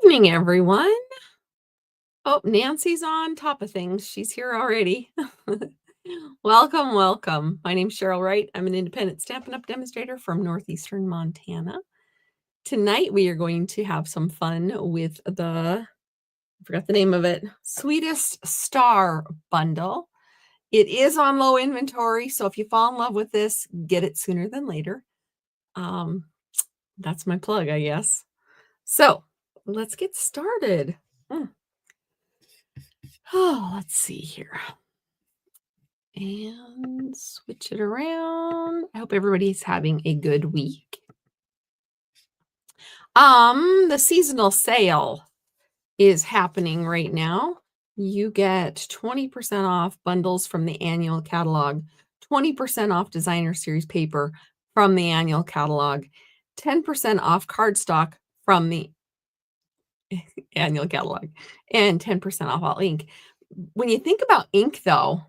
evening, everyone. Oh, Nancy's on top of things. She's here already. Welcome, welcome. My name's Cheryl Wright. I'm an independent Stampin' Up! Demonstrator from northeastern Montana. Tonight, we are going to have some fun with I forgot the name of it, Sweetest Star Bundle. It is on low inventory, so if you fall in love with this, get it sooner than later. That's my plug, I guess. So let's get started. Oh, let's see here. And switch it around. I hope everybody's having a good week. The seasonal sale is happening right now. You get 20% off bundles from the annual catalog, 20% off designer series paper from the annual catalog, 10% off cardstock from the annual catalog, and 10% off all ink. When you think about ink, though,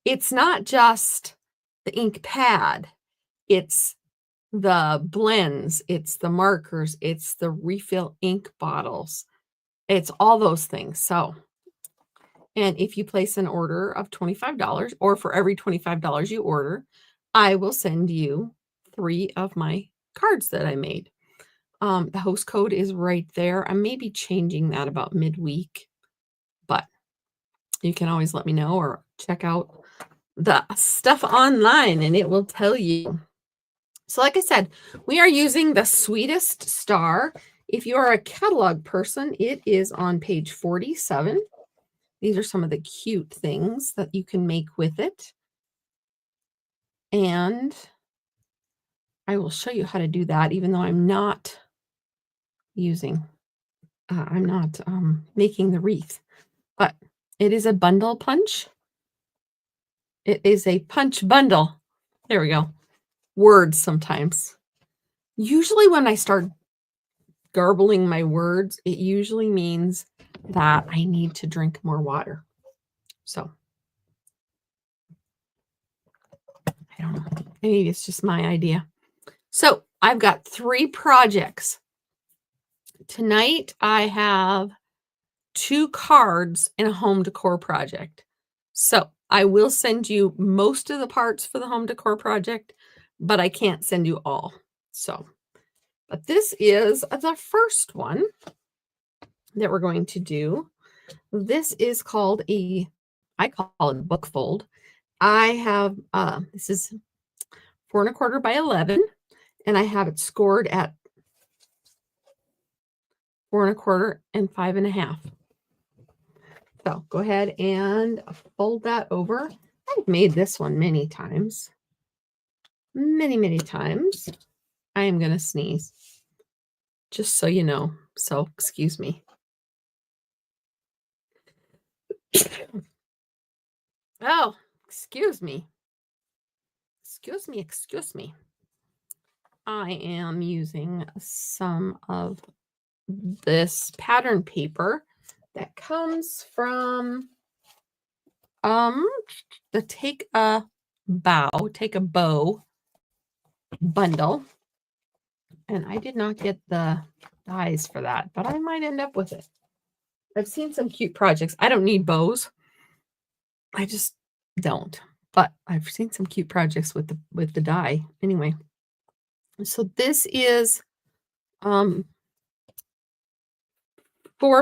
it's not just the ink pad. It's the blends, it's the markers, it's the refill ink bottles. It's all those things. So, and if you place an order of $25, or for every $25 you order, I will send you 3 of my cards that I made. The host code is right there. I may be changing that about midweek, but you can always let me know or check out the stuff online and it will tell you. So like I said, we are using the Sweetest Star. If you are a catalog person, it is on page 47. These are some of the cute things that you can make with it. And I will show you how to do that, even though I'm not using, I'm not making the wreath, but it is a bundle punch. It is a punch bundle. There we go. Words sometimes. Usually when I start garbling my words, it usually means that I need to drink more water. So I don't know. Maybe it's just my idea. So I've got 3 projects. Tonight I have 2 cards in a home decor project. So I will send you most of the parts for the home decor project, but I can't send you all. So, but this is the first one that we're going to do. This is called I call it book fold. I have, this is 4 1/4 by 11, and I have it scored at 4 1/4 and 5 1/2. So go ahead and fold that over. I've made this one many times. Many times. I am going to sneeze. Just so you know. So excuse me. Oh, excuse me. Excuse me. I am using some of this pattern paper that comes from the Take a Bow bundle. And I did not get the dies for that, but I might end up with it. I've seen some cute projects. I don't need bows. I just don't. But I've seen some cute projects with the die. Anyway, so this is 4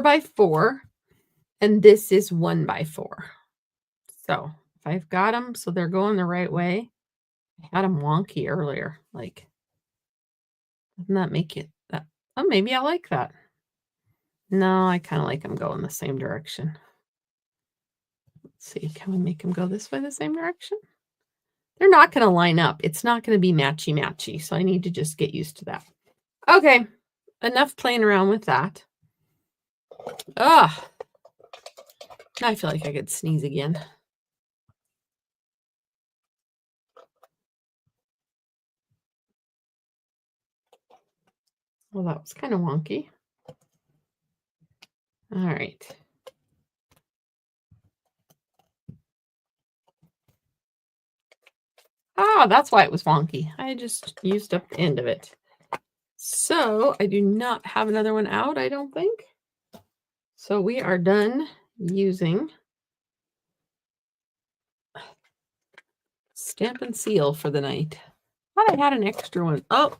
by 4, and this is 1 by 4. So if I've got them so they're going the right way, I had them wonky earlier. Like, doesn't that make it that? Oh, maybe I like that. No, I kind of like them going the same direction. Let's see, can we make them go this way, the same direction? They're not going to line up. It's not going to be matchy, so I need to just get used to that. Okay, enough playing around with that. Ugh. I feel like I could sneeze again. Well, that was kind of wonky. All right. Ah, that's why it was wonky. I just used up the end of it. So I do not have another one out, I don't think. So we are done using Stamp and Seal for the night. Thought I had an extra one. Oh,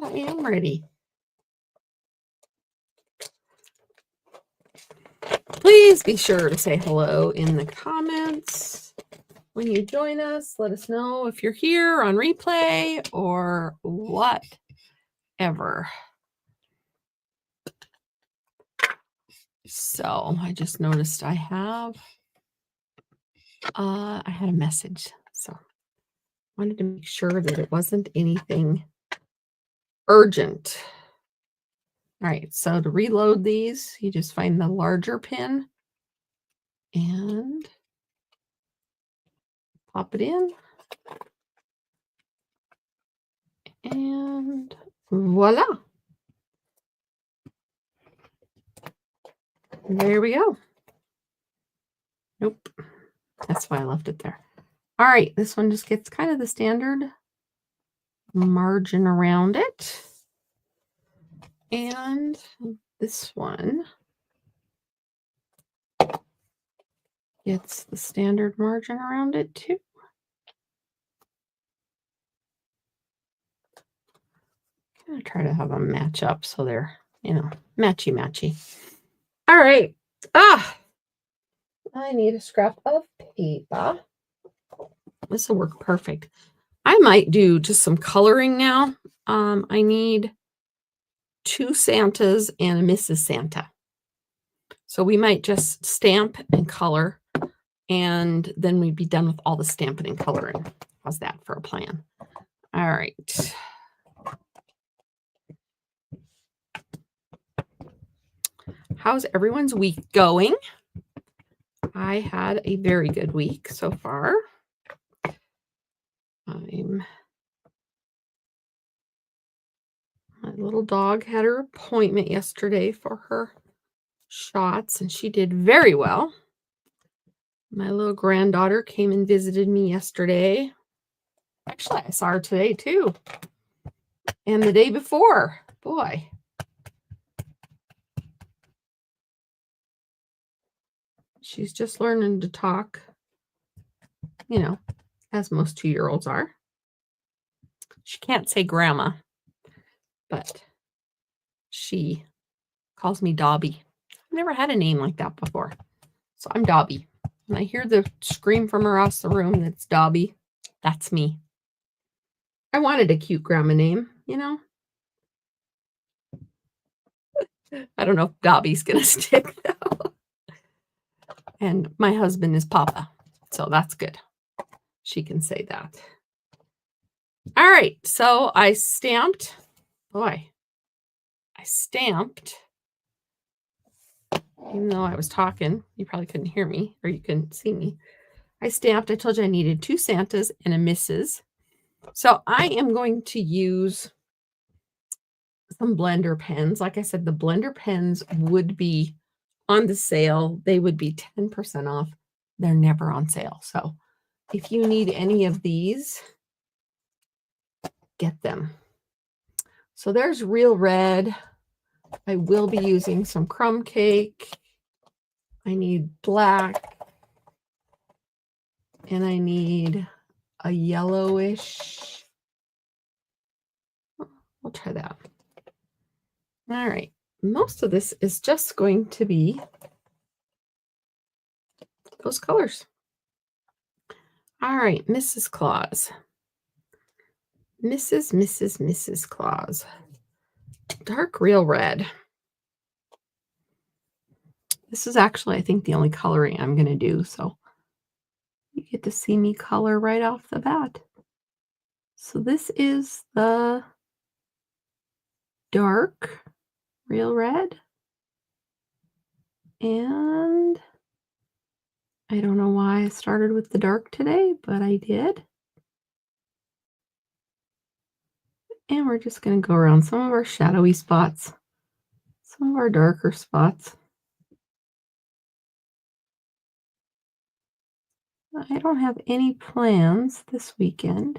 I am ready. Please be sure to say hello in the comments when you join us. Let us know if you're here on replay or whatever. So I just noticed I had a message. So wanted to make sure that it wasn't anything urgent. All right, so to reload these, you just find the larger pin and pop it in. And voila. There we go. Nope. That's why I left it there. All right, this one just gets kind of the standard margin around it. And this one gets the standard margin around it too. I'm going to try to have them match up so they're, matchy-matchy. All right. I need a scrap of paper. This will work perfect. I might do just some coloring now. I need 2 Santas and a Mrs. Santa. So we might just stamp and color, and then we'd be done with all the stamping and coloring. How's that for a plan? All right. How's everyone's week going? I had a very good week so far. My little dog had her appointment yesterday for her shots, and she did very well. My little granddaughter came and visited me yesterday. Actually, I saw her today too. And the day before. Boy. She's just learning to talk, as most 2-year-olds are. She can't say grandma, but she calls me Dobby. I've never had a name like that before. So I'm Dobby. When I hear the scream from across the room that's Dobby, that's me. I wanted a cute grandma name, I don't know if Dobby's going to stick, though. And my husband is Papa, so that's good. She can say that. All right, so I stamped. Boy, I stamped. Even though I was talking, you probably couldn't hear me, or you couldn't see me. I stamped. I told you I needed 2 Santas and a Mrs. So I am going to use some blender pens. Like I said, the blender pens would be on the sale. They would be 10% off. They're never on sale. So if you need any of these, get them. So there's Real Red. I will be using some crumb cake. I need black. And I need a yellowish. We'll try that. All right. Most of this is just going to be those colors. All right, Mrs. Claus. Mrs. Claus. Dark Real Red. This is actually, I think, the only coloring I'm going to do. So you get to see me color right off the bat. So this is the dark Real Red. And I don't know why I started with the dark today, but I did. And we're just going to go around some of our shadowy spots, some of our darker spots. I don't have any plans this weekend.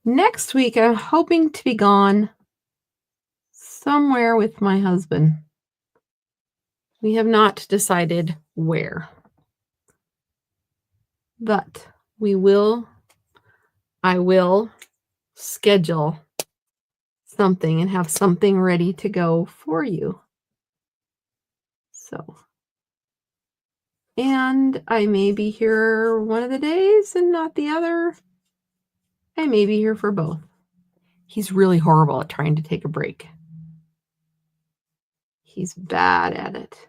Next week, I'm hoping to be gone somewhere with my husband. We have not decided where, but I will schedule something and have something ready to go for you. So, and I may be here one of the days and not the other. I may be here for both. He's really horrible at trying to take a break. He's bad at it.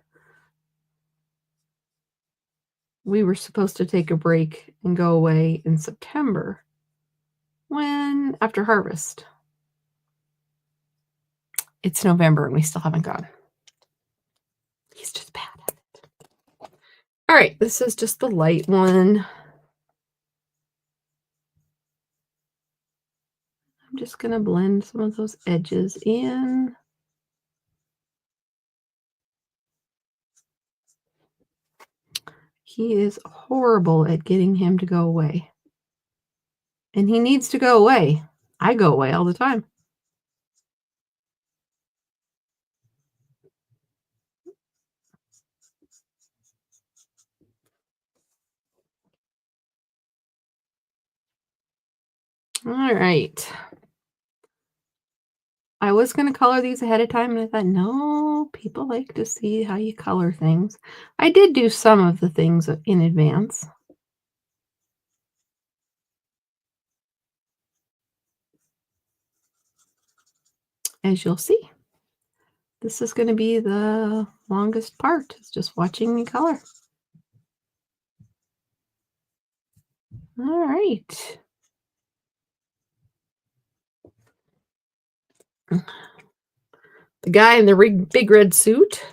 We were supposed to take a break and go away in September after harvest. It's November and we still haven't gone. He's just bad at it. All right, this is just the light one. I'm just going to blend some of those edges in. He is horrible at getting him to go away. And he needs to go away. I go away all the time. All right. I was going to color these ahead of time, and I thought, no, people like to see how you color things. I did do some of the things in advance. As you'll see, this is going to be the longest part. It's just watching me color. All right. The guy in the big red suit.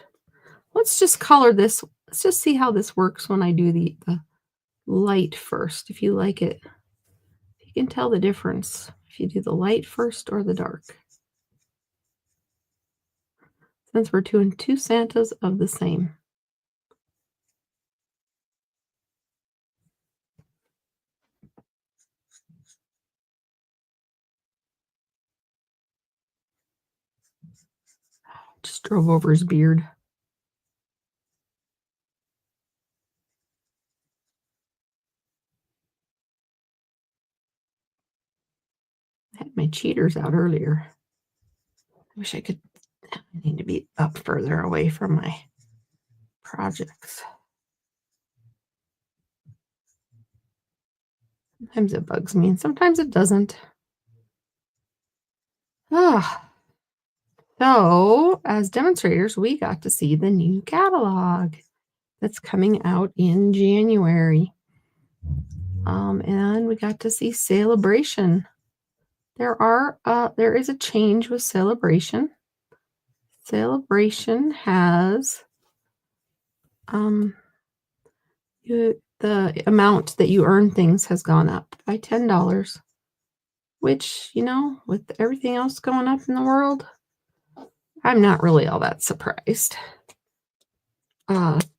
Let's just color this. Let's just see how this works when I do the light first. If you like it, you can tell the difference if you do the light first or the dark. Since we're doing two Santas of the same. Just drove over his beard. I had my cheaters out earlier. I wish I could. I need to be up further away from my projects. Sometimes it bugs me and sometimes it doesn't. So, as demonstrators, we got to see the new catalog that's coming out in January. And we got to see Celebration. There is a change with Celebration. Celebration has the amount that you earn things has gone up by $10, which, with everything else going up in the world, I'm not really all that surprised.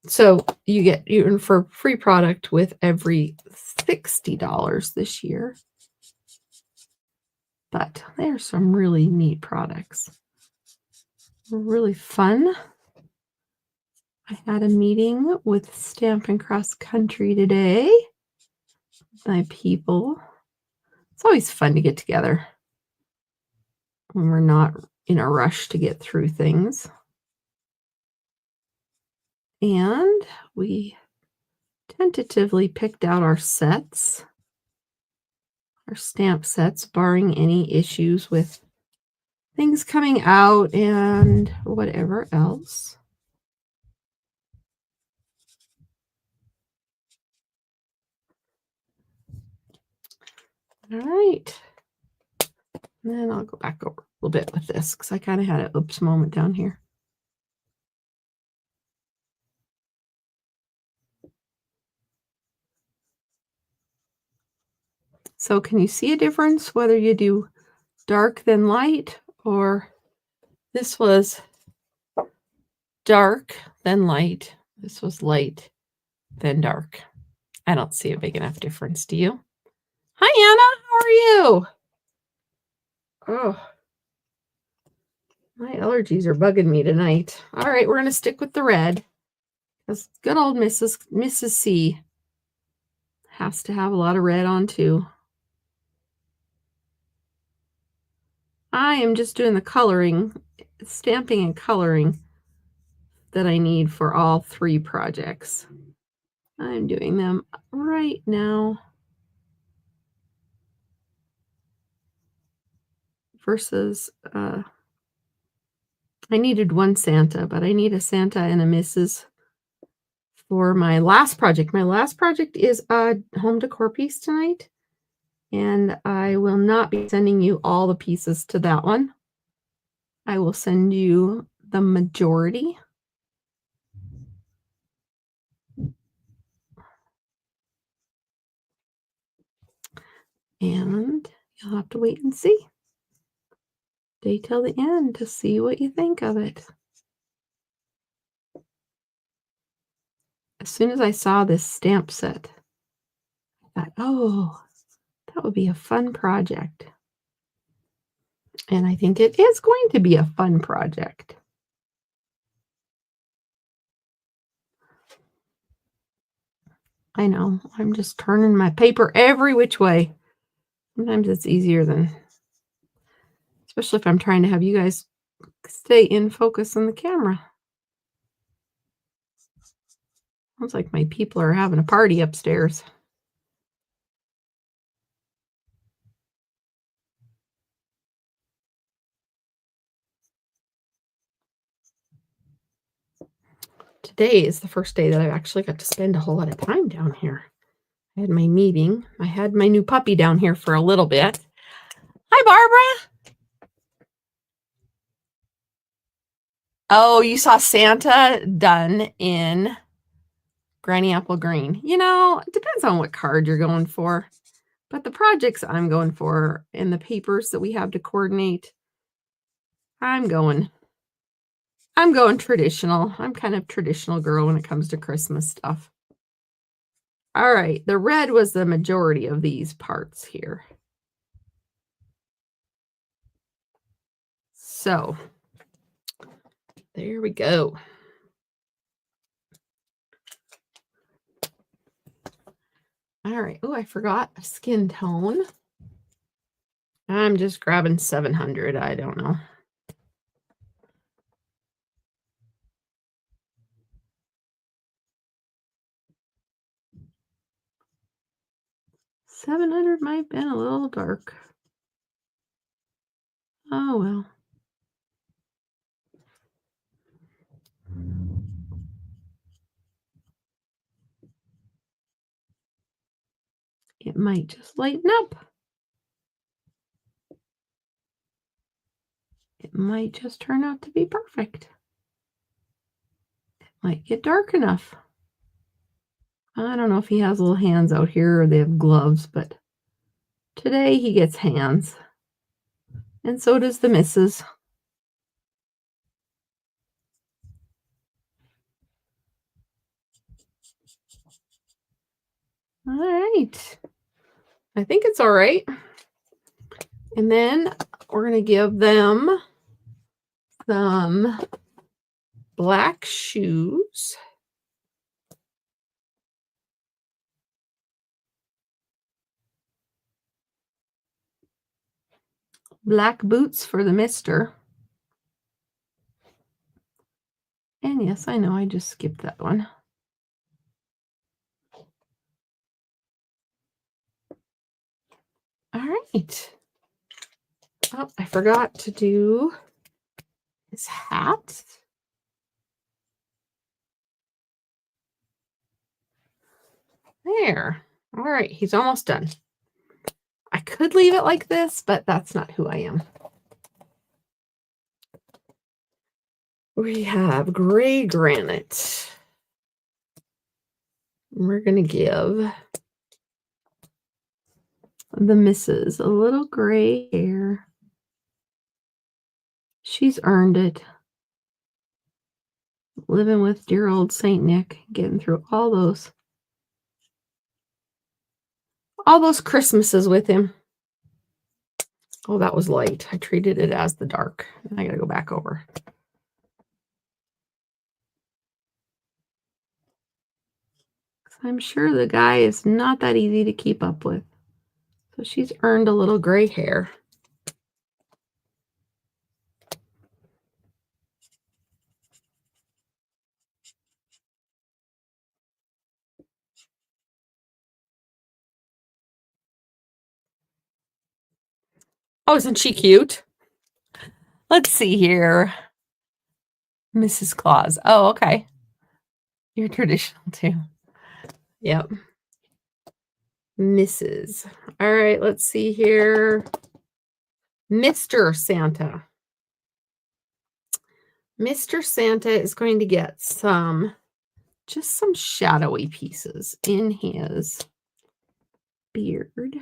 So you earn for free product with every $60 this year. But there's some really neat products. Really fun. I had a meeting with Stampin' Cross Country today. My people. It's always fun to get together when we're not in a rush to get through things. And we tentatively picked out our sets, our stamp sets, barring any issues with things coming out and whatever else. All right. And then I'll go back over a little bit with this because I kind of had an oops moment down here. So can you see a difference whether you do dark then light, or this was dark then light, this was light then dark? I don't see a big enough difference. Do you? Hi, Anna. How are you? Oh, my allergies are bugging me tonight. All right, we're going to stick with the red. Because good old Mrs. C has to have a lot of red on too. I am just doing the coloring, stamping and coloring that I need for all 3 projects. I'm doing them right now. Versus, I needed 1 Santa, but I need a Santa and a Mrs. for my last project. My last project is a home decor piece tonight, and I will not be sending you all the pieces to that one. I will send you the majority. And you'll have to wait and see. Stay till the end to see what you think of it. As soon as I saw this stamp set, I thought, oh, that would be a fun project. And I think it is going to be a fun project. I know, I'm just turning my paper every which way. Sometimes it's easier than, especially if I'm trying to have you guys stay in focus on the camera. Sounds like my people are having a party upstairs. Today is the first day that I've actually got to spend a whole lot of time down here. I had my meeting. I had my new puppy down here for a little bit. Hi, Barbara. Oh, you saw Santa done in Granny Apple Green. You know, it depends on what card you're going for. But the projects I'm going for and the papers that we have to coordinate, I'm going traditional. I'm kind of traditional girl when it comes to Christmas stuff. All right, the red was the majority of these parts here. So there we go. All right. Oh, I forgot a skin tone. I'm just grabbing 700. I don't know. $700 might have been a little dark. Oh, well. It might just lighten up. It might just turn out to be perfect. It might get dark enough. I don't know if he has little hands out here or they have gloves, but today he gets hands. And so does the missus. All right. I think it's all right. And then we're going to give them some black shoes. Black boots for the mister. And yes, I know I just skipped that one. All right. Oh, I forgot to do his hat. There. All right, he's almost done. I could leave it like this, but that's not who I am. We have gray granite. We're going to give the missus a little gray hair. She's earned it. Living with dear old Saint Nick, getting through all those Christmases with him. Oh, that was light. I treated it as the dark. I got to go back over. I'm sure the guy is not that easy to keep up with. So she's earned a little gray hair. Oh, isn't she cute? Let's see here. Mrs. Claus. Oh, okay. You're traditional too. Yep. Mrs. All right, let's see here. Mr. Santa. Mr. Santa is going to get just some shadowy pieces in his beard.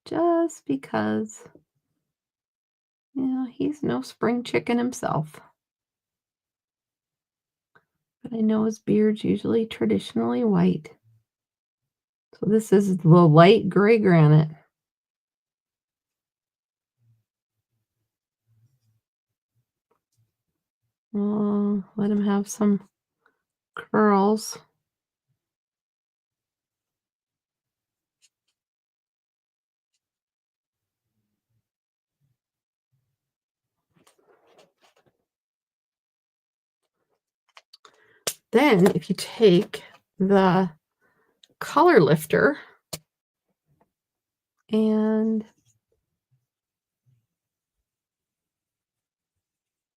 Just because, he's no spring chicken himself. But I know his beard's usually traditionally white. So this is the light gray granite. Let him have some curls. Then if you take the color lifter and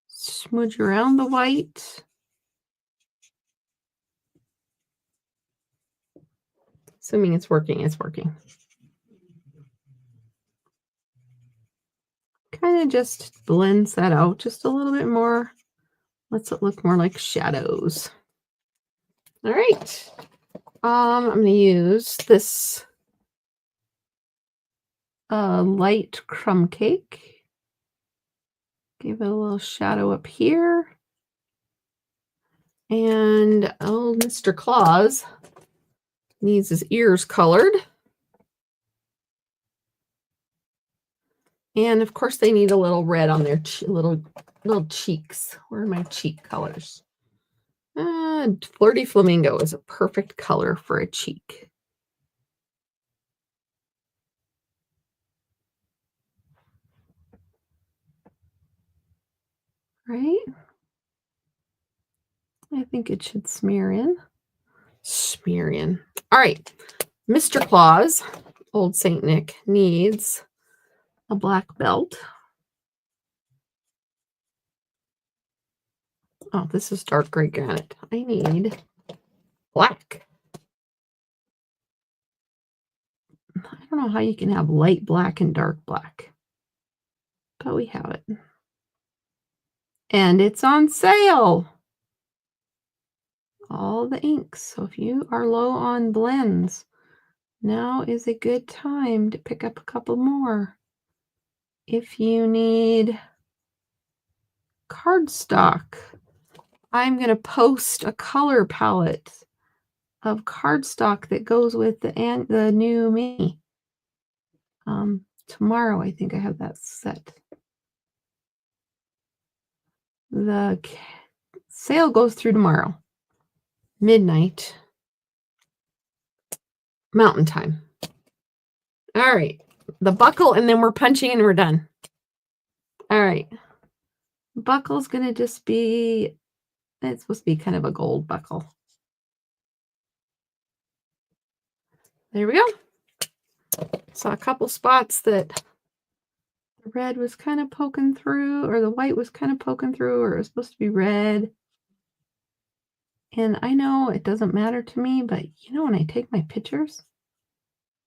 smudge around the white, assuming it's working, it's working. Kind of just blends that out just a little bit more. Lets it look more like shadows. All right. I'm going to use this light crumb cake. Give it a little shadow up here. And old Mr. Claus needs his ears colored. And of course they need a little red on their little cheeks. Where are my cheek colors? Flirty Flamingo is a perfect color for a cheek. Right? I think it should smear in. Smear in. All right. Mr. Claus, old Saint Nick, needs a black belt. Oh, this is dark gray granite. I need black. I don't know how you can have light black and dark black, but we have it. And it's on sale. All the inks. So if you are low on blends, now is a good time to pick up a couple more. If you need cardstock, I'm going to post a color palette of cardstock that goes with the new mini. Tomorrow, I think I have that set. The sale goes through tomorrow, midnight, Mountain Time. All right, the buckle, and then we're punching and we're done. All right, buckle's going to just be, it's supposed to be kind of a gold buckle. There we go. Saw a couple spots that the red was kind of poking through, or the white was kind of poking through, or it was supposed to be red. And I know it doesn't matter to me, but when I take my pictures,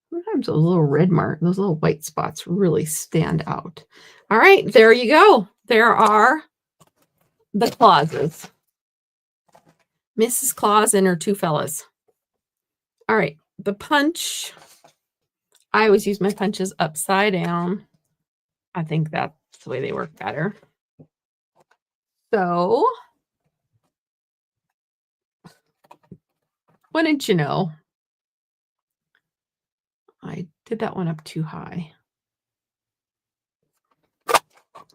sometimes those little red marks, those little white spots really stand out. All right, there you go. There are the Clauses. Mrs. Claus and her two fellas. All right, the punch. I always use my punches upside down. I think that's the way they work better. So, wouldn't you know? I did that one up too high.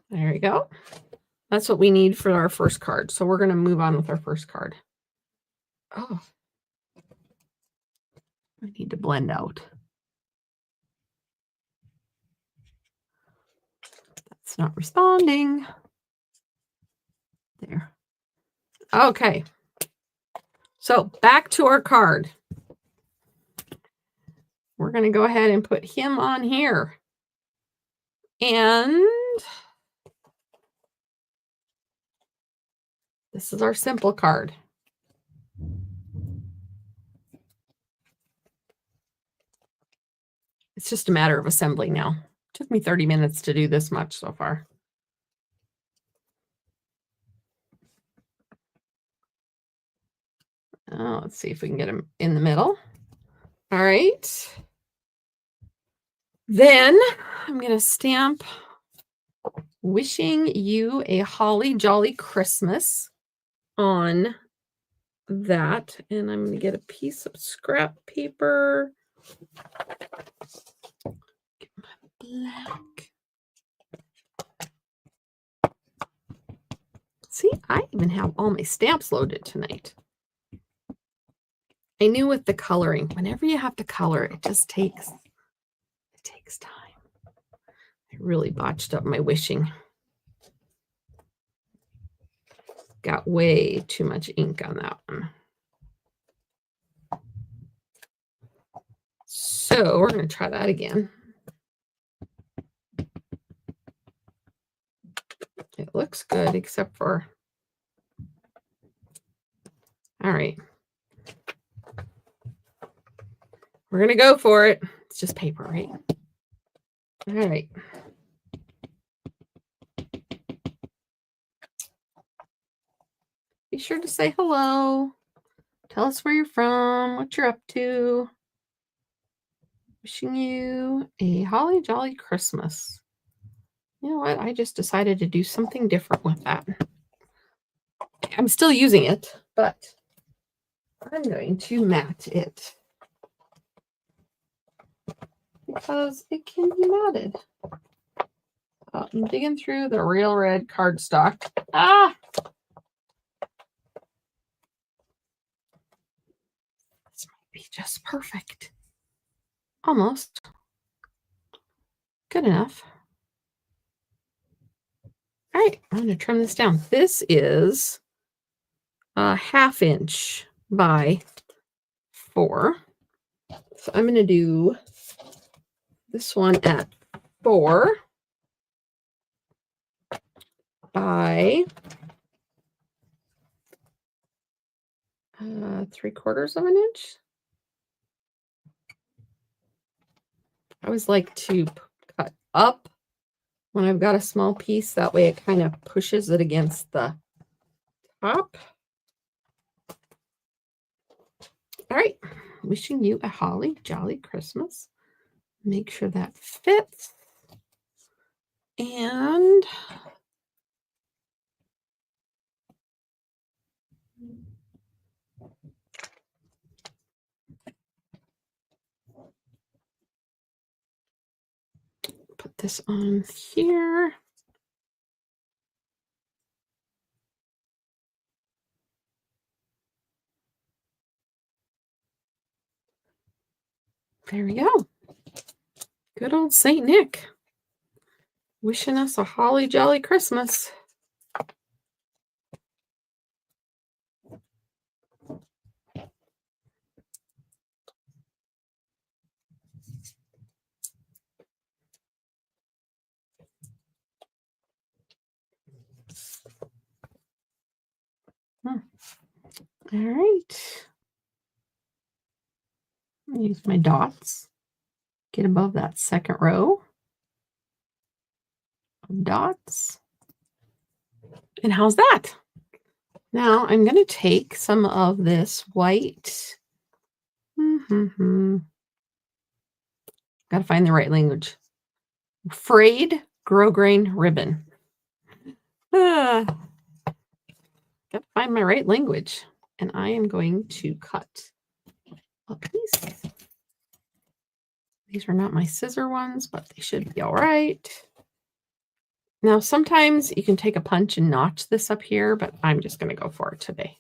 There we go. That's what we need for our first card. So we're going to move on with our first card. Oh, I need to blend out. That's not responding. There. Okay. So back to our card. We're going to go ahead and put him on here. And this is our simple card. It's just a matter of assembling now. It took me 30 minutes to do this much so far. Let's see if we can get him in the middle. All right. Then I'm going to stamp "Wishing You a Holly Jolly Christmas" on that. And I'm going to get a piece of scrap paper. Get my black. See, I even have all my stamps loaded tonight. I knew with the coloring, whenever you have to color, it takes time. I really botched up my wishing. Got way too much ink on that one. So we're going to try that again. It looks good, except for... All right. We're going to go for it. It's just paper, right? All right. Be sure to say hello. Tell us where you're from, what you're up to. Wishing you a holly jolly Christmas. You know what? I just decided to do something different with that. I'm still using it, but I'm going to mat it because it can be matted. I'm digging through the real red cardstock. Ah! This might be just perfect. Almost. Good enough. All right, I'm going to trim this down. This is a 1/2 inch by 4. So I'm going to do this one at 4 by 3/4 of an inch. I always like to cut up when I've got a small piece. That way it kind of pushes it against the top. All right. Wishing you a holly jolly Christmas. Make sure that fits. And put this on here. There we go. Good old Saint Nick. Wishing us a holly jolly Christmas. All right. Use my dots. Get above that second row of dots. And how's that? Now I'm going to take some of this white. Got to find the right language. Frayed grosgrain ribbon. Got to find my right language. And I am going to cut a piece. These are not my scissor ones, but they should be all right. Now, sometimes you can take a punch and notch this up here, but I'm just going to go for it today.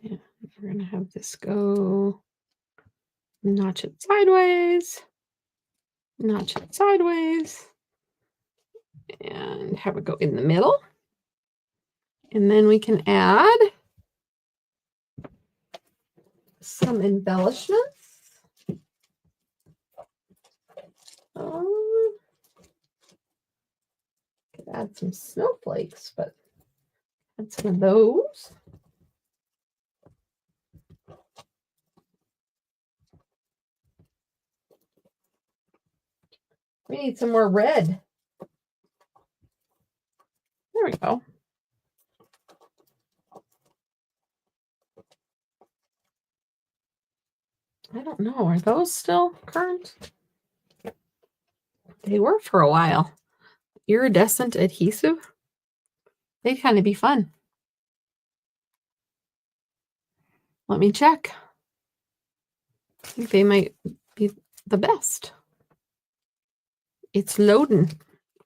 And we're going to have this go, notch it sideways, notch it sideways, and have it go in the middle. And then we can add some embellishments. Could add some snowflakes, but add some of those. We need some more red. There we go. I don't know. Are those still current? They were for a while. Iridescent adhesive. They'd kind of be fun. Let me check. I think they might be the best. It's loading.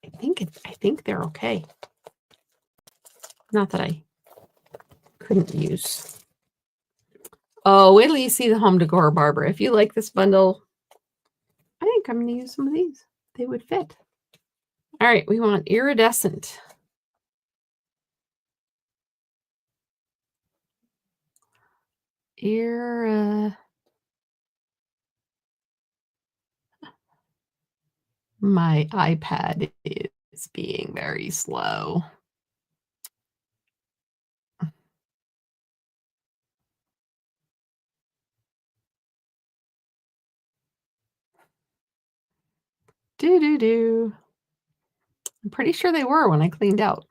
I think they're okay. Not that I couldn't use. Oh, wait till you see the home decor, Barbara. If you like this bundle, I think I'm going to use some of these. They would fit. All right, we want iridescent. My iPad is being very slow. I'm pretty sure they were when I cleaned out.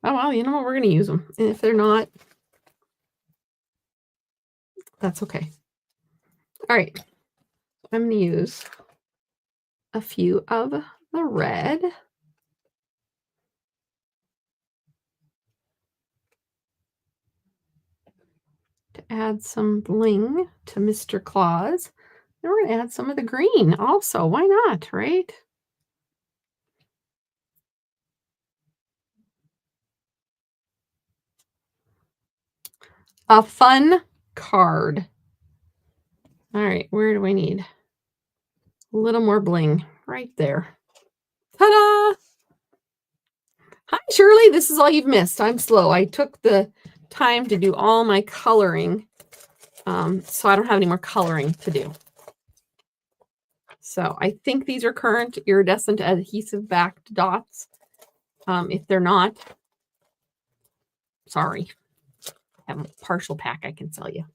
Oh, well, you know what? We're going to use them. And if they're not, that's okay. All right. I'm going to use a few of the red. To add some bling to Mr. Claus. And we're going to add some of the green also. Why not, right? A fun card. All right, where do we need? A little more bling right there. Ta-da! Hi, Shirley. This is all you've missed. I'm slow. I took the time to do all my coloring, so I don't have any more coloring to do. So I think these are current iridescent adhesive backed dots. If they're not, sorry. I have a partial pack I can sell you.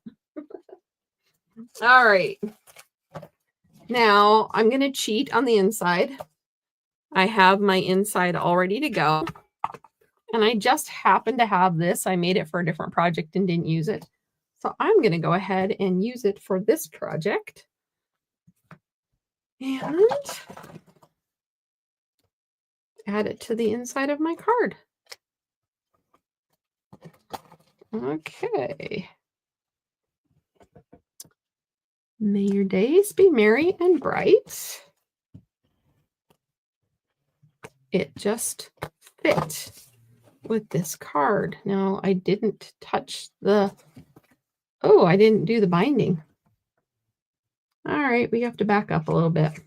All right. Now I'm going to cheat on the inside. I have my inside all ready to go. And I just happen to have this. I made it for a different project and didn't use it. So I'm going to go ahead and use it for this project. And add it to the inside of my card. Okay. May your days be merry and bright. It just fit with this card. Now, I didn't touch the... Oh, I didn't do the binding. All right, we have to back up a little bit.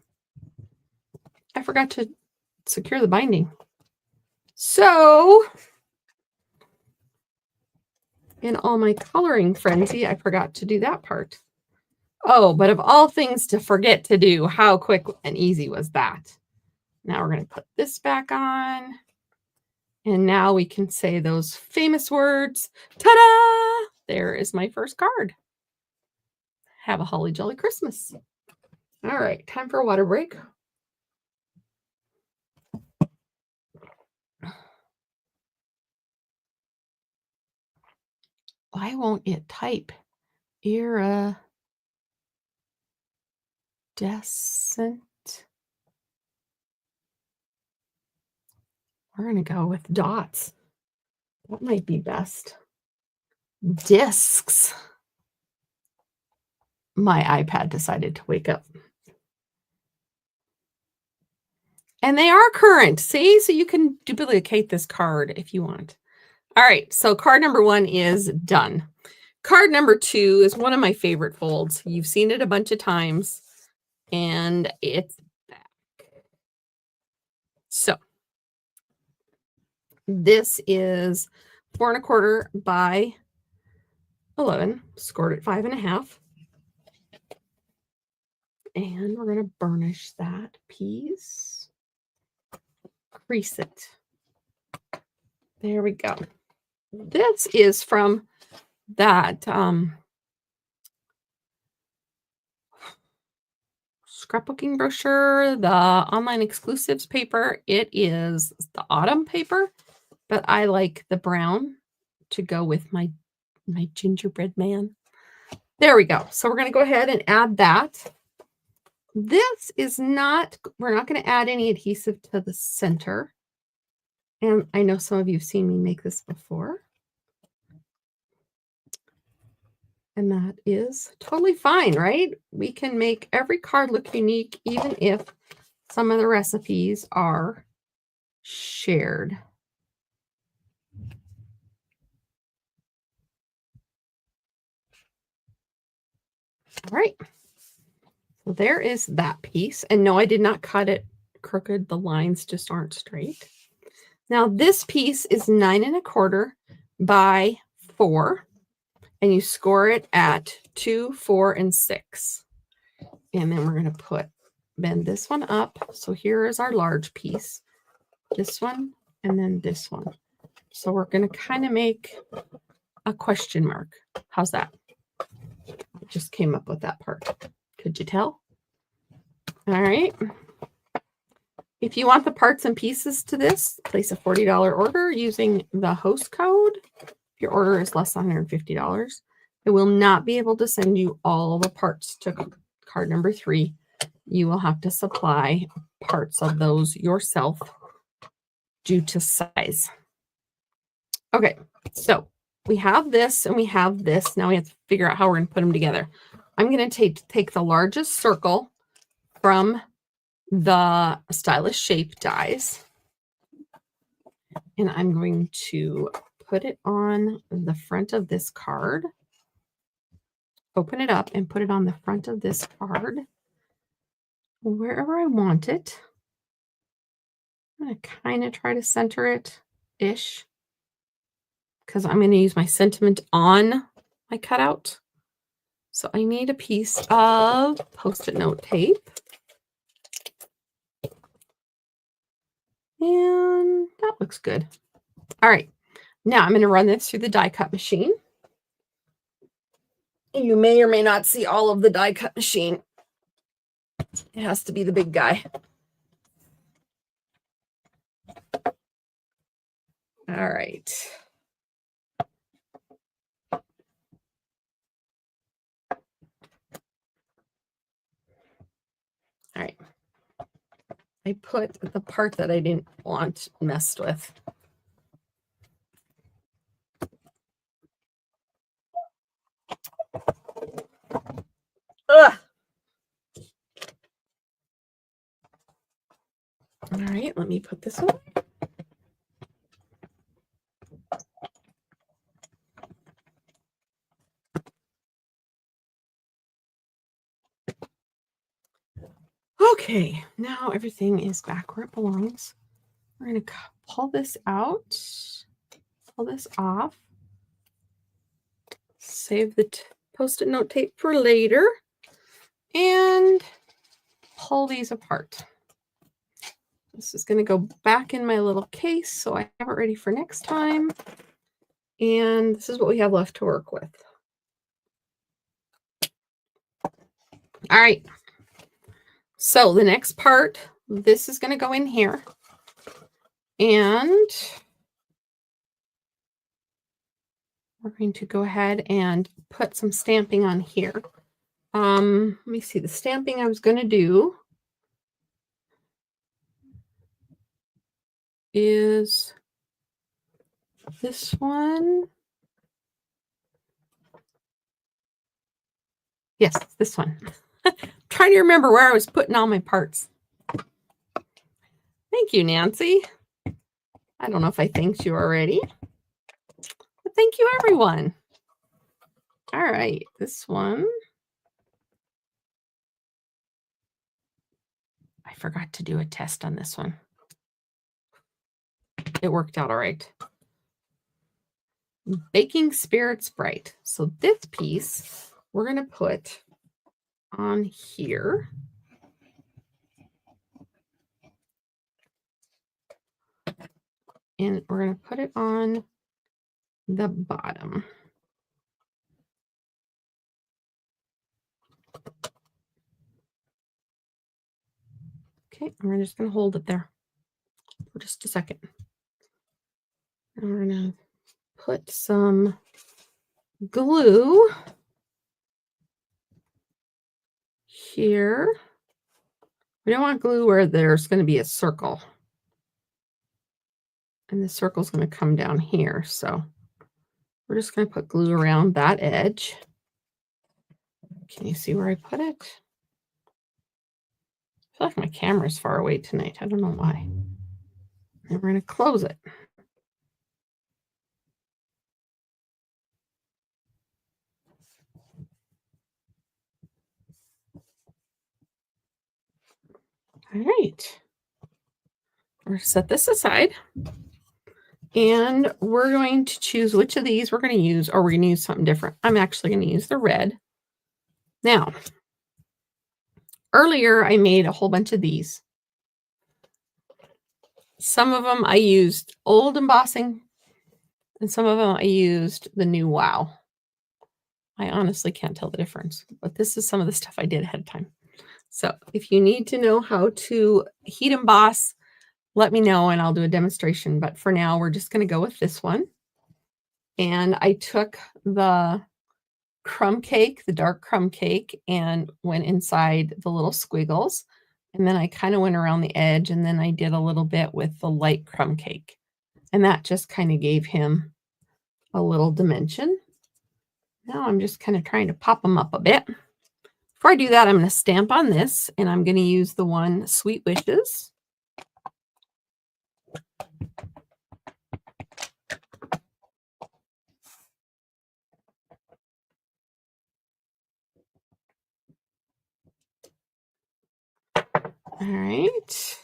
I forgot to secure the binding. So, in all my coloring frenzy, I forgot to do that part. Oh, but of all things to forget to do, how quick and easy was that? Now we're going to put this back on. And now we can say those famous words. Ta-da! There is my first card. Have a holly jolly Christmas. All right, time for a water break. Why won't it type? Iridescent. We're going to go with dots. That might be best. Discs. My iPad decided to wake up. And they are current, see? So you can duplicate this card if you want. All right, so card number 1 is done. Card number 2 is one of my favorite folds. You've seen it a bunch of times, and it's back. So this is 4 1/4 by 11, scored at 5.5. And we're going to burnish that piece. Crease it. There we go. This is from that scrapbooking brochure, the online exclusives paper. It is the autumn paper, but I like the brown to go with my gingerbread man. There we go. So we're going to go ahead and add that. This is not, we're not going to add any adhesive to the center. And I know some of you have seen me make this before. And that is totally fine, right? We can make every card look unique, even if some of the recipes are shared. All right. So there is that piece. And no, I did not cut it crooked. The lines just aren't straight. Now this piece is 9 1/4 by 4. And you score it at 2, 4, and 6. And then we're going to bend this one up. So here is our large piece. This one, and then this one. So we're going to kind of make a question mark. How's that? I just came up with that part. Could you tell? All right. If you want the parts and pieces to this, place a $40 order using the host code. If your order is less than $150, I will not be able to send you all the parts to card number 3. You will have to supply parts of those yourself due to size. Okay, so we have this and we have this. Now we have to figure out how we're going to put them together. I'm going to take the largest circle from the Stylish Shape dies, and I'm going to put it on the front of this card. Open it up and put it on the front of this card wherever I want it. I'm going to kind of try to center it-ish because I'm going to use my sentiment on my cutout. So I need a piece of Post-it note tape. And that looks good. All right. Now I'm going to run this through the die cut machine. You may or may not see all of the die cut machine. It has to be the big guy. All right. All right. I put the part that I didn't want messed with. Ugh. All right, let me put this away. Okay, now everything is back where it belongs. We're going to pull this out, pull this off, save the Post-it note tape for later, and pull these apart. This is going to go back in my little case so I have it ready for next time. And this is what we have left to work with. All right. So the next part, this is going to go in here. And we're going to go ahead and put some stamping on here. Let me see, the stamping I was going to do is this one. Yes, this one. Trying to remember where I was putting all my parts. Thank you, Nancy. I don't know if I thanked you already, but thank you, everyone. All right, this one. I forgot to do a test on this one. It worked out all right. Baking Spirits Bright. So this piece we're going to put on here. And we're going to put it on the bottom. Okay, and we're just going to hold it there for just a second. And we're going to put some glue here. We don't want glue where there's going to be a circle. And the circle's going to come down here. So we're just going to put glue around that edge. Can you see where I put it? I feel like my camera's far away tonight. I don't know why. And we're going to close it. All right. We're going to set this aside. And we're going to choose which of these we're going to use, or we're going to use something different. I'm actually going to use the red. Now, earlier I made a whole bunch of these. Some of them I used old embossing, and some of them I used the new Wow. I honestly can't tell the difference, but this is some of the stuff I did ahead of time. So if you need to know how to heat emboss, let me know and I'll do a demonstration. But for now, we're just going to go with this one. And I took the crumb cake, the dark crumb cake, and went inside the little squiggles. And then I kind of went around the edge, and then I did a little bit with the light crumb cake. And that just kind of gave him a little dimension. Now I'm just kind of trying to pop them up a bit. Before I do that, I'm going to stamp on this, and I'm going to use the one Sweet Wishes. All right.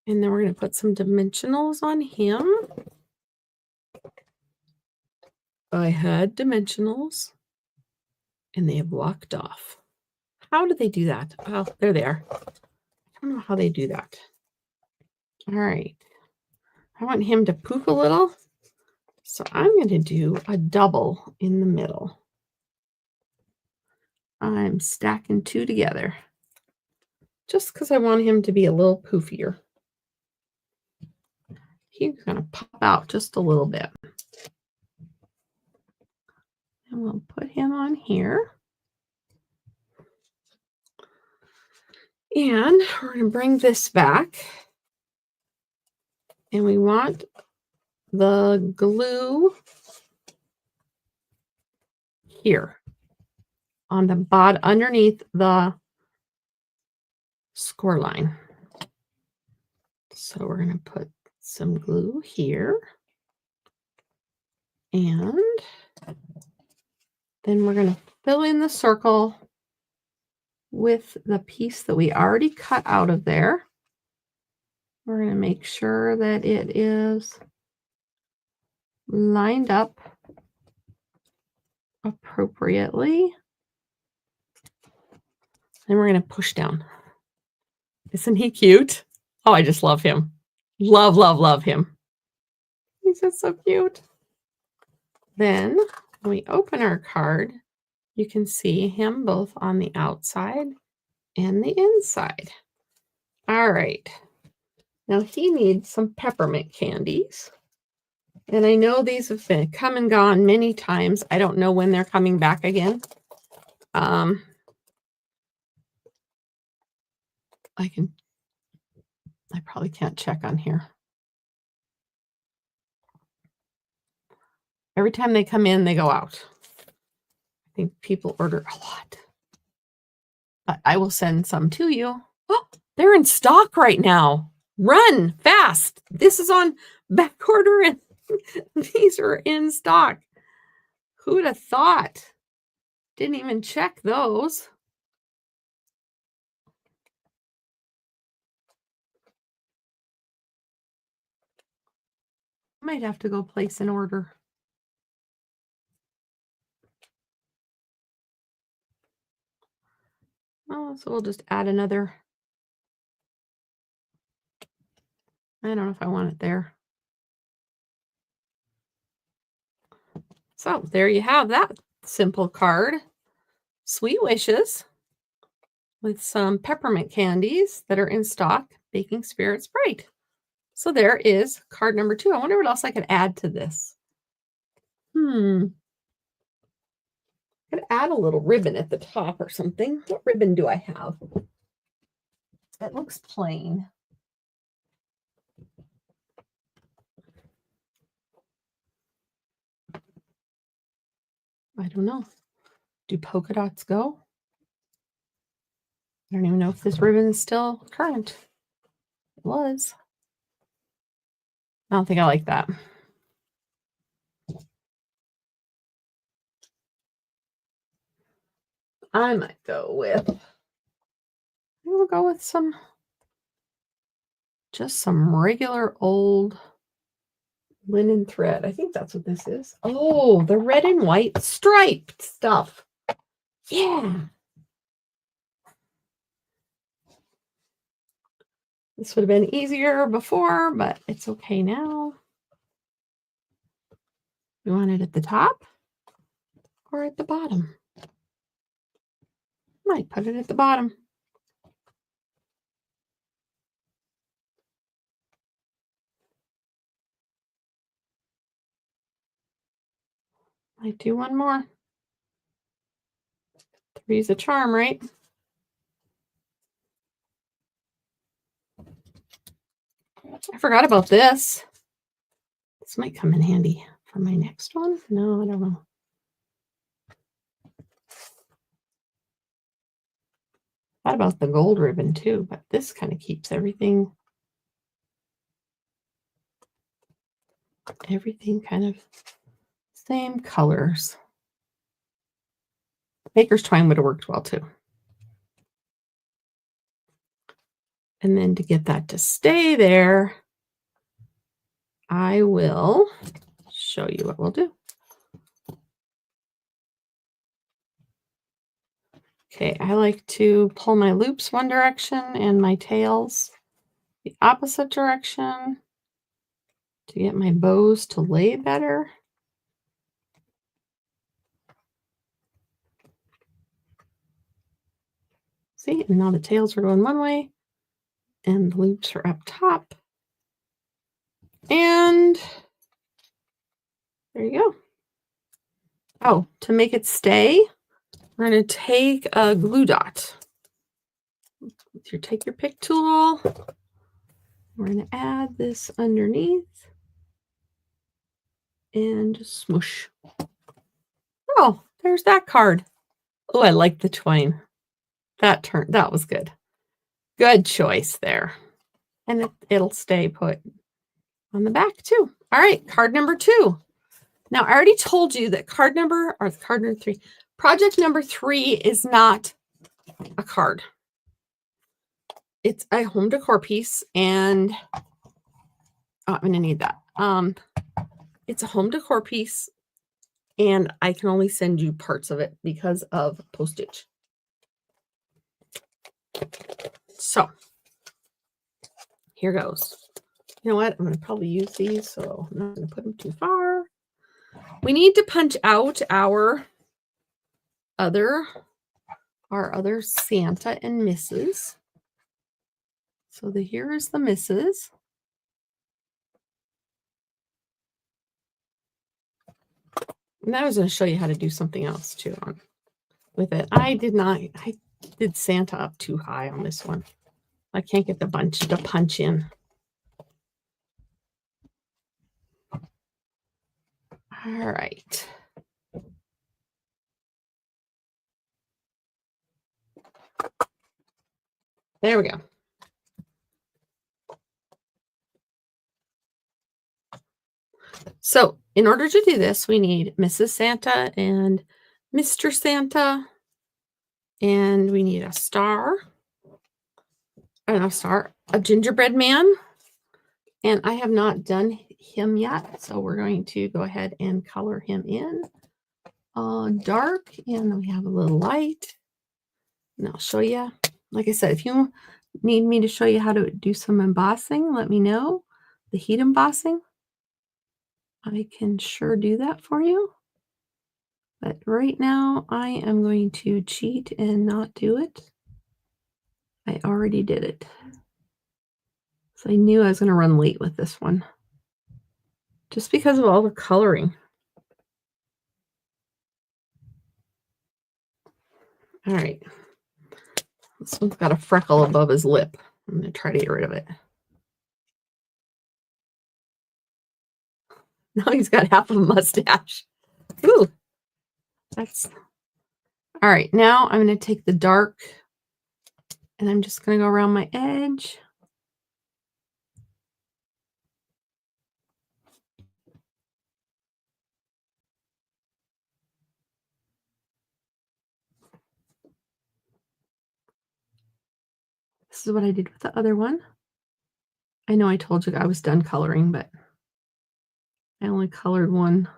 And then we're going to put some dimensionals on him. I had dimensionals, and they have walked off. How did they do that? Oh, there they are. I don't know how they do that. All right. I want him to poof a little. So I'm going to do a double in the middle. I'm stacking two together just because I want him to be a little poofier. He's going to pop out just a little bit. And we'll put him on here. And we're going to bring this back. And we want the glue here on the bottom underneath the score line. So we're going to put some glue here. And then we're going to fill in the circle with the piece that we already cut out of there. We're going to make sure that it is lined up appropriately. And we're going to push down. Isn't he cute? Oh, I just love him. Love, love, love him. He's just so cute. Then when we open our card, you can see him both on the outside and the inside. All right. Now he needs some peppermint candies. And I know these have been come and gone many times. I don't know when they're coming back again. I probably can't check on here. Every time they come in, they go out. I think people order a lot. But I will send some to you. Oh, they're in stock right now. Run fast. This is on back order and these are in stock. Who'd have thought? Didn't even check those. Might have to go place an order. Oh, so we'll just add another. I don't know if I want it there. So there you have that simple card. Sweet wishes with some peppermint candies that are in stock. Baking Spirits Bright. So there is card number 2. I wonder what else I could add to this. I could add a little ribbon at the top or something. What ribbon do I have? It looks plain. I don't know. Do polka dots go? I don't even know if this ribbon is still current. It was. I don't think I like that. I might go with, we'll go with just some regular old linen thread. I think that's what this is. Oh, the red and white striped stuff. Yeah. This would have been easier before, but it's okay now. You want it at the top or at the bottom? Might put it at the bottom. Might do one more. 3's a charm, right? I forgot about this. This might come in handy for my next one. No, I don't know. Thought about the gold ribbon too, but this kind of keeps everything kind of same colors. Baker's twine would have worked well too. And then to get that to stay there, I will show you what we'll do. Okay, I like to pull my loops one direction and my tails the opposite direction to get my bows to lay better. See, and now the tails are going one way and the loops are up top. And there you go. Oh, to make it stay, we're going to take a glue dot. Take your pick tool. We're going to add this underneath and just smoosh. Oh, there's that card. Oh, I like the twine. That was good. Good choice there. And it'll stay put on the back too. All right, card number 2. Now, I already told you that card number 3, project number 3 is not a card. It's a home decor piece, and I'm going to need that. It's a home decor piece, and I can only send you parts of it because of postage. So here goes. You know what? I'm going to probably use these, so I'm not going to put them too far. We need to punch out our other Santa and Mrs. So here is the Mrs. And I was going to show you how to do something else too with it. I did Santa up too high on this one. I can't get the bunch to punch in. All right. There we go. So in order to do this, we need Mrs. Santa and Mr. Santa, and we need a star, a gingerbread man, and I have not done him yet, so we're going to go ahead and color him in dark, and then we have a little light, and I'll show you. Like I said, if you need me to show you how to do some embossing, let me know. The heat embossing, I can sure do that for you. But right now, I am going to cheat and not do it. I already did it. So I knew I was going to run late with this one. Just because of all the coloring. All right. This one's got a freckle above his lip. I'm going to try to get rid of it. Now he's got half of a mustache. Ooh. That's... All right. Now I'm going to take the dark and I'm just going to go around my edge. This is what I did with the other one. I know I told you I was done coloring, but I only colored one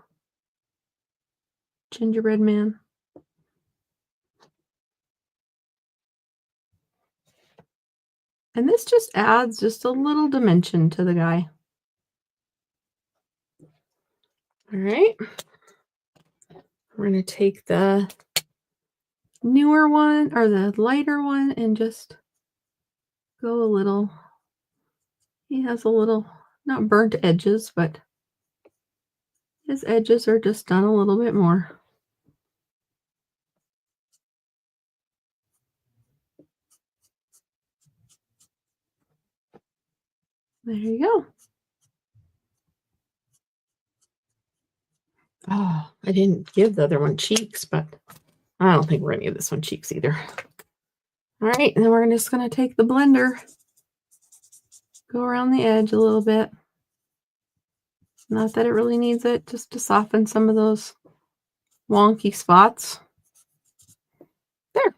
gingerbread man. And this just adds just a little dimension to the guy. All right. We're going to take the newer one or the lighter one and just go a little. He has a little, not burnt edges, but his edges are just done a little bit more. There you go. Oh, I didn't give the other one cheeks, but I don't think we're going to give this one cheeks either. All right, and then we're just going to take the blender, go around the edge a little bit. Not that it really needs it, just to soften some of those wonky spots. There.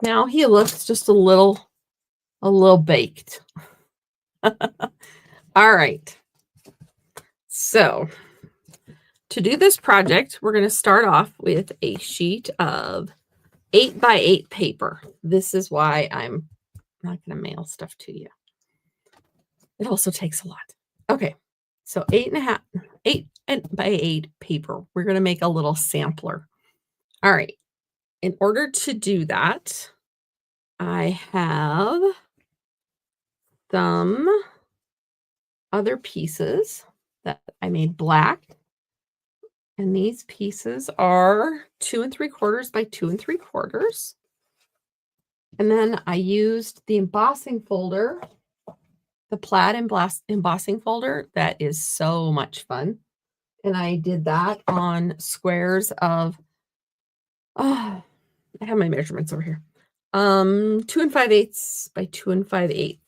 Now he looks just a little baked. All right. So to do this project, we're going to start off with a sheet of 8x8 paper. This is why I'm not going to mail stuff to you. It also takes a lot. Okay. So 8x8 paper. We're going to make a little sampler. All right. In order to do that, I have some other pieces that I made black. And these pieces are 2 3/4 by 2 3/4. And then I used the embossing folder, the plaid embossing folder. That is so much fun. And I did that on squares of, I have my measurements over here. 2 5/8 by 2 5/8.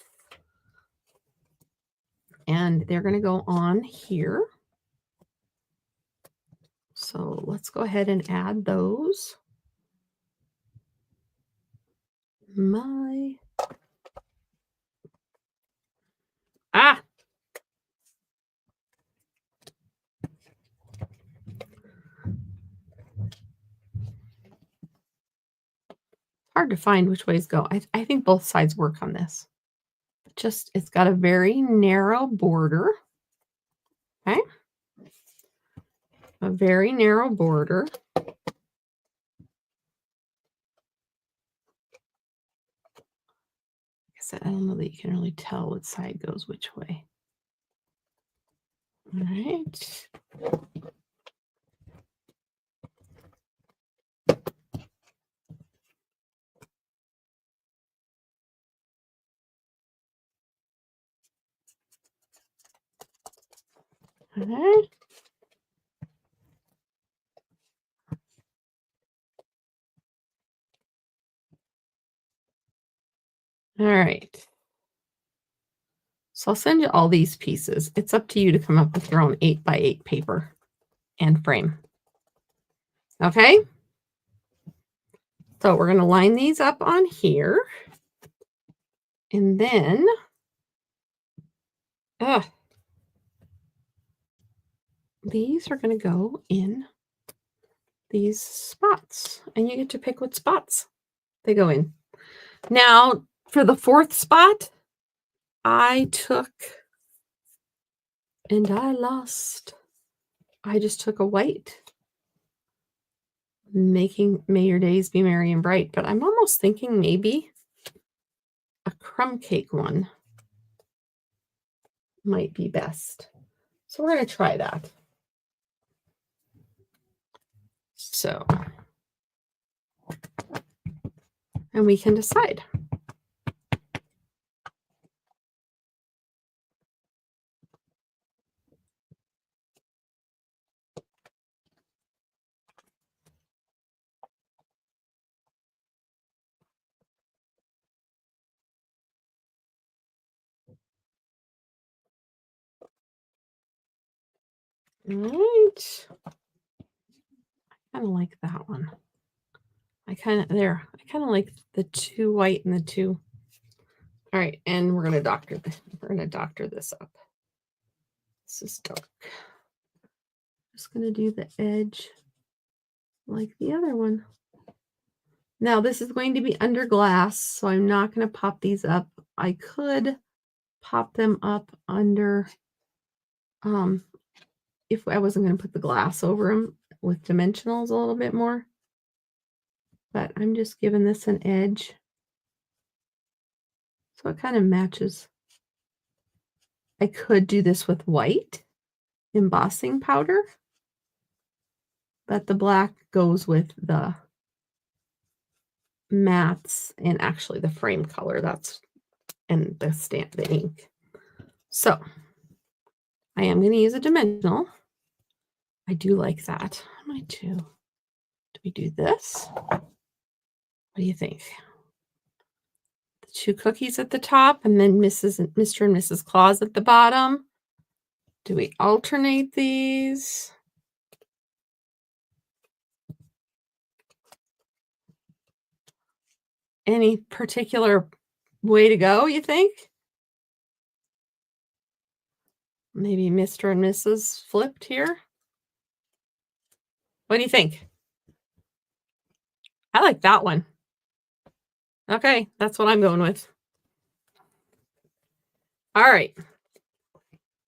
And they're going to go on here. So let's go ahead and add those. Hard to find which ways go. I think both sides work on this. Just, it's got a very narrow border. Okay. A very narrow border. Like I said, I don't know that you can really tell what side goes which way. All right. Okay. All right. So I'll send you all these pieces. It's up to you to come up with your own 8x8 paper and frame. Okay. So we're going to line these up on here. And then, these are going to go in these spots. And you get to pick what spots they go in. Now, for the fourth spot, I took, and I lost. I just took a white. Making May Your Days Be Merry and Bright. But I'm almost thinking maybe a crumb cake one might be best. So we're going to try that. So, and we can decide. All right. I kind of like that one. I kind of like the 2 white and the 2. All right, and we're going to doctor this up. This is dark. Just going to do the edge like the other one. Now this is going to be under glass, so I'm not going to pop these up. I could pop them up under, if I wasn't going to put the glass over them with dimensionals a little bit more. But I'm just giving this an edge. So it kind of matches. I could do this with white embossing powder, but the black goes with the mattes and actually the frame color. And the ink. So I am going to use a dimensional. I do like that. I might do. Do we do this? What do you think? The 2 cookies at the top and then Mr. and Mrs. Claus at the bottom. Do we alternate these? Any particular way to go, you think? Maybe Mr. and Mrs. flipped here? What do you think? I like that one. Okay, that's what I'm going with. All right.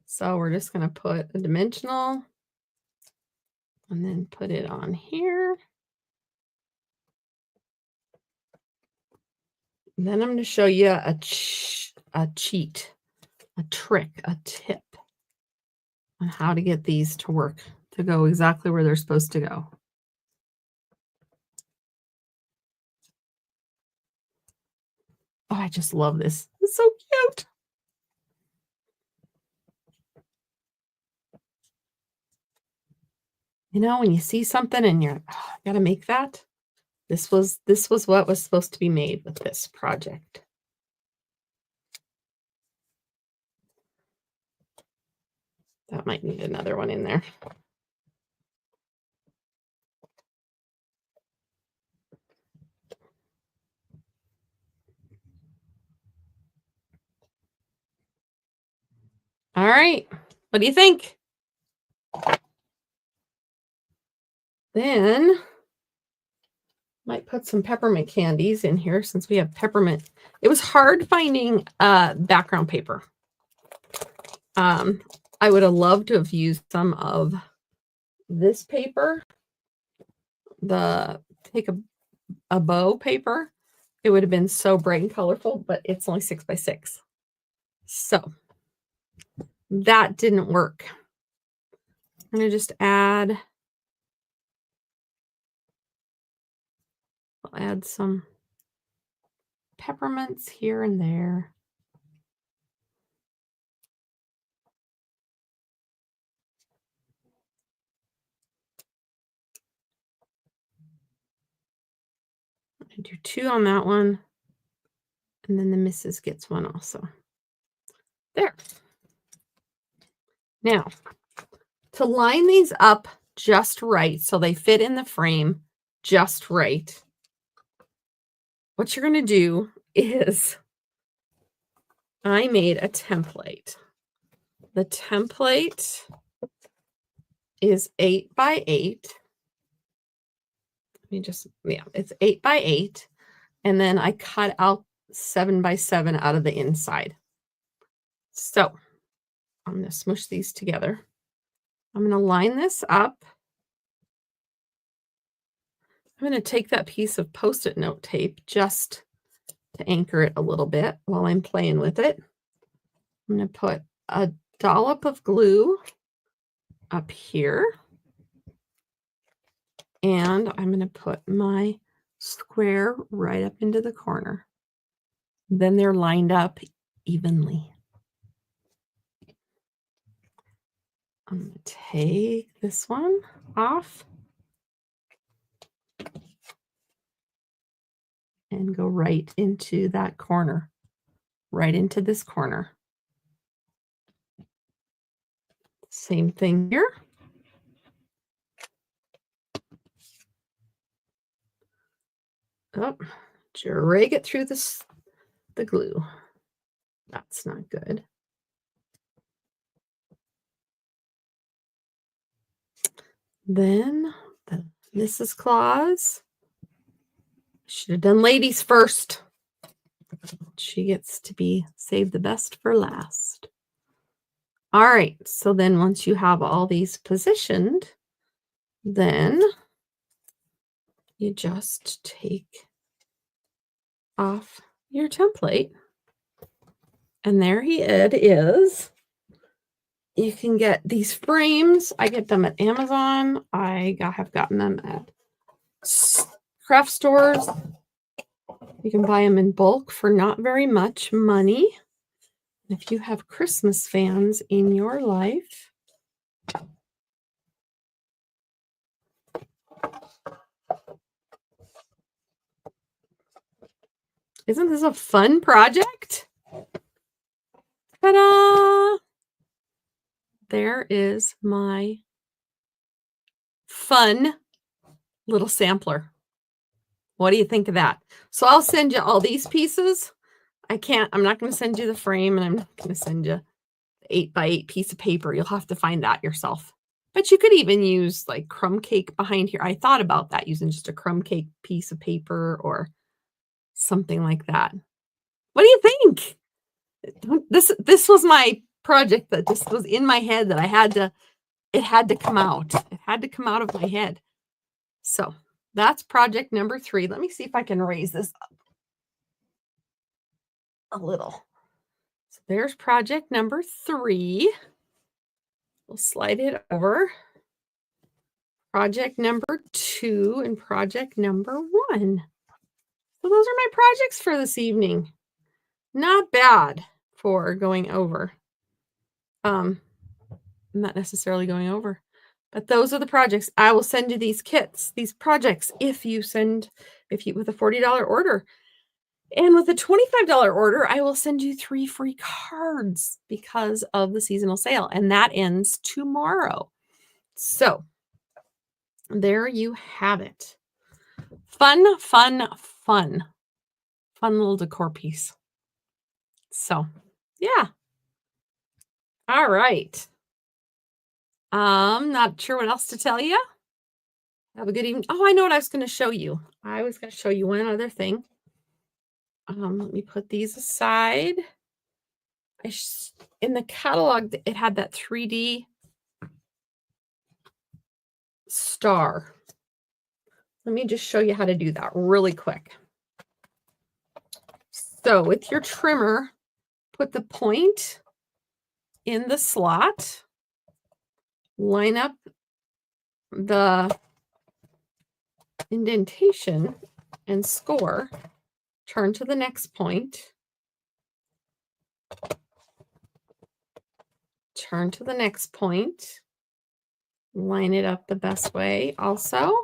So we're just going to put a dimensional and then put it on here. And then I'm going to show you a cheat, a trick, a tip on how to get these to work, to go exactly where they're supposed to go. Oh, I just love this. It's so cute. You know, when you see something and you're, oh, I gotta make that. This was what was supposed to be made with this project. That might need another one in there. All right. What do you think? Then might put some peppermint candies in here since we have peppermint. It was hard finding background paper. I would have loved to have used some of this paper, the take a bow paper. It would have been so bright and colorful, but it's only 6x6. So that didn't work. I'm going to just add, I'll add some peppermints here and there. I do 2 on that one. And then the missus gets one also. There. Now, to line these up just right so they fit in the frame just right, what you're going to do is I made a template. The template is 8 by 8. Let me just, it's 8 by 8. And then I cut out 7 by 7 out of the inside. So I'm going to smush these together. I'm going to line this up. I'm going to take that piece of Post-it note tape just to anchor it a little bit while I'm playing with it. I'm going to put a dollop of glue up here. And I'm going to put my square right up into the corner. Then they're lined up evenly. I'm going to take this one off and go right into that corner, right into this corner. Same thing here. Oh, drag it through the glue. That's not good. Then the Mrs. Claus. Should have done ladies first. She gets to be saved the best for last. All right, so then once you have all these positioned, then you just take off your template. And there it is. You can get these frames. I get them at Amazon. I have gotten them at craft stores. You can buy them in bulk for not very much money. If you have Christmas fans in your life, isn't this a fun project? Ta-da! There is my fun little sampler. What do you think of that? So I'll send you all these pieces. I'm not going to send you the frame, and I'm not going to send you the 8 by 8 piece of paper. You'll have to find that yourself. But you could even use like crumb cake behind here. I thought about that, using just a crumb cake piece of paper or something like that. What do you think? This was my project that just was in my head that it had to come out. It had to come out of my head. So that's project number 3. Let me see if I can raise this up a little. So there's project number 3. We'll slide it over. Project number 2 and project number 1. So those are my projects for this evening. Not bad for going over. Not necessarily going over, but those are the projects. I will send you these kits, these projects, if you with a $40 order. And with a $25 order, I will send you 3 free cards because of the seasonal sale. And that ends tomorrow. So there you have it. Fun, fun, fun. Fun little decor piece. So, yeah. All right. Not sure what else to tell you. Have a good evening. Oh, I know what I was going to show you. I was going to show you one other thing. Let me put these aside. In the catalog, it had that 3D star. Let me just show you how to do that really quick. So with your trimmer, put the point in the slot, line up the indentation and score, turn to the next point, turn to the next point, line it up the best way also,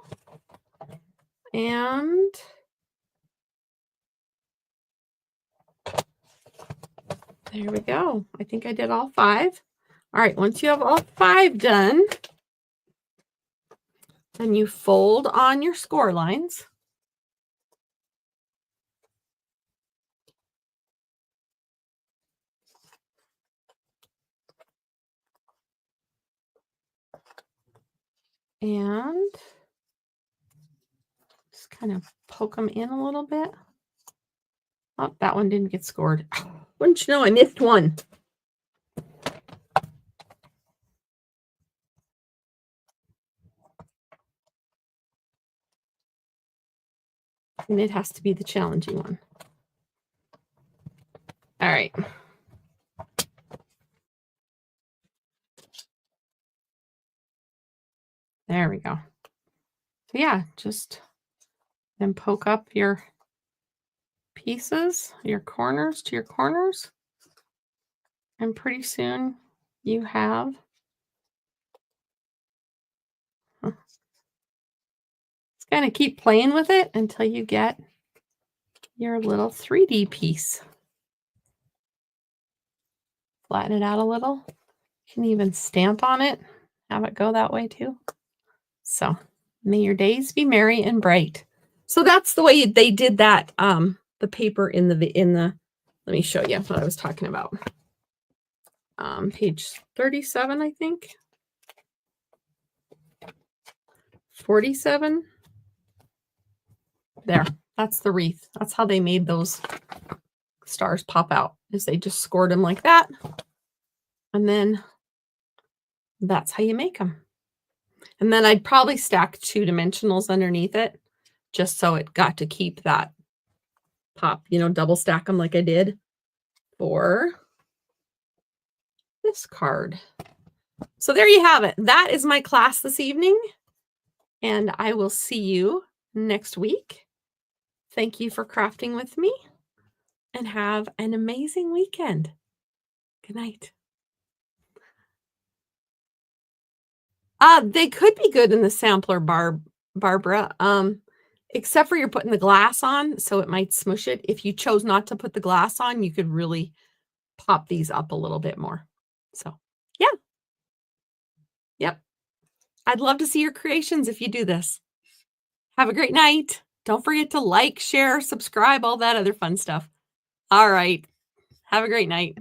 and There we go. I think I did all 5. All right, once you have all 5 done, then you fold on your score lines. And just kind of poke them in a little bit. Oh, that one didn't get scored. Wouldn't you know, I missed one. And it has to be the challenging one. All right. There we go. So yeah, just then poke up your pieces, your corners to your corners. And pretty soon you have just kind of keep playing with it until you get your little 3D piece. Flatten it out a little. You can even stamp on it, have it go that way too. So may your days be merry and bright. So that's the way they did that. The paper in the let me show you what I was talking about. Page 37, I think. 47. There, that's the wreath. That's how they made those stars pop out, is they just scored them like that. And then that's how you make them. And then I'd probably stack 2 dimensionals underneath it, just so it got to keep that pop, you know, double stack them like I did for this card. So there you have it. That is my class this evening, and I will see you next week. Thank you for crafting with me, and have an amazing weekend. Good night. They could be good in the sampler, Barbara, except for you're putting the glass on, so it might smush it. If you chose not to put the glass on, you could really pop these up a little bit more. So, yeah. Yep. I'd love to see your creations if you do this. Have a great night. Don't forget to like, share, subscribe, all that other fun stuff. All right. Have a great night.